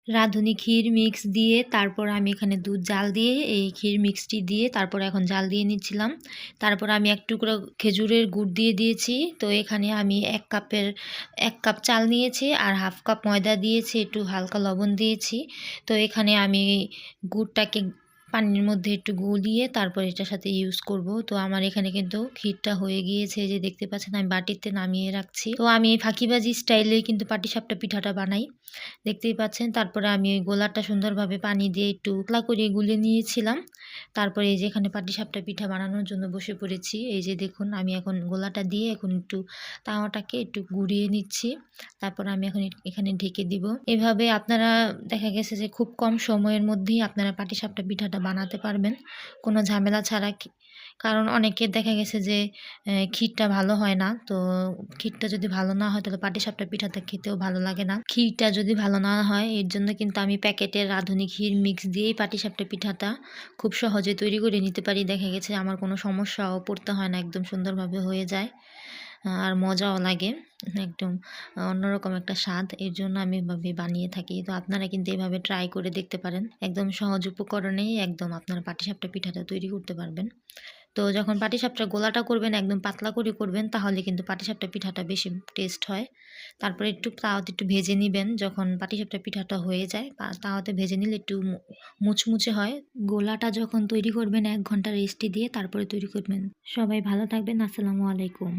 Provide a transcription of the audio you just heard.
রাঁধুনি ক্ষীর মিক্স দিয়ে তারপর আমি এখানে দুধ জাল দিয়ে এই ক্ষীর মিক্সটি দিয়ে তারপর এখন জাল দিয়ে নিচ্ছিলাম। তারপর আমি এক টুকরো খেজুরের গুড় দিয়ে দিয়েছি। তো এখানে আমি 1 কাপ চাল নিয়েছি আর হাফ কাপ ময়দা দিয়েছি, একটু হালকা লবণ দিয়েছি। তো এখানে আমি গুড়টাকে পানির মধ্যে একটু গুলিয়ে তারপর এটার সাথে ইউজ করব। তো আমার এখানে কিন্তু ক্ষীরটা হয়ে গিয়েছে, যে দেখতে পাচ্ছেন আমি বাটিতে নামিয়ে রাখছি। তো আমি এই ফাঁকিবাজি স্টাইলে কিন্তু পাটিসাপটা পিঠাটা বানাই, দেখতেই পাচ্ছেন। তারপরে আমি ওই গোলাটা সুন্দরভাবে পানি দিয়ে একটু পাতলা করে গুলে নিয়েছিলাম। তারপরে এই যে এখানে পাটিসাপটা পিঠা বানানোর জন্য বসে পড়েছি। এই যে দেখুন আমি এখন গোলাটা দিয়ে এখন একটু তাওয়াটাকে একটু গুঁড়িয়ে নিচ্ছি। তারপর আমি এখন এখানে ঢেকে দিব। এভাবে আপনারা দেখা গেছে যে খুব কম সময়ের মধ্যেই আপনারা পাটিসাপটা পিঠাটা বানাতে পারবেন কোনো ঝামেলা ছাড়া। কারণ অনেকের দেখা গেছে যে ক্ষীরটা ভালো হয় না। তো ক্ষীরটা যদি ভালো না হয় তাহলে পাটিসাপটা পিঠাটা খেতেও ভালো লাগে না। ক্ষীরটা যদি ভালো না হয় এর জন্য কিন্তু আমি প্যাকেটের রাঁধুনি ক্ষীর মিক্স দিয়েই পাটিসাপটা পিঠাটা খুব সহজে তৈরি করে নিতে পারি। দেখা গেছে আমার কোনো সমস্যাও পড়তে হয় না, একদম সুন্দরভাবে হয়ে যায় আর মজাও লাগে, একদম অন্যরকম একটা স্বাদ। এর জন্য আমি এভাবে বানিয়ে থাকি। তো আপনারা কিন্তু এভাবে ট্রাই করে দেখতে পারেন, একদম সহজ উপকরণেই একদম আপনারা পাটিসাপটা পিঠাটা তৈরি করতে পারবেন। তো যখন পাটিসাপটার গোলাটা করবেন একদম পাতলা করে করবেন, তাহলে কিন্তু পাটিসাপটা পিঠাটা বেশি টেস্ট হয়। তারপরে একটু তাওয়াতে একটু ভেজে নিবেন, যখন পাটিসাপটা পিঠাটা হয়ে যায় তাওয়াতে ভেজে নিলে একটু মুচমুচে হয়। গোলাটা যখন তৈরি করবেন 1 ঘন্টা রেস্টে দিয়ে তারপরে তৈরি করবেন। সবাই ভালো থাকবেন। আসসালামু আলাইকুম।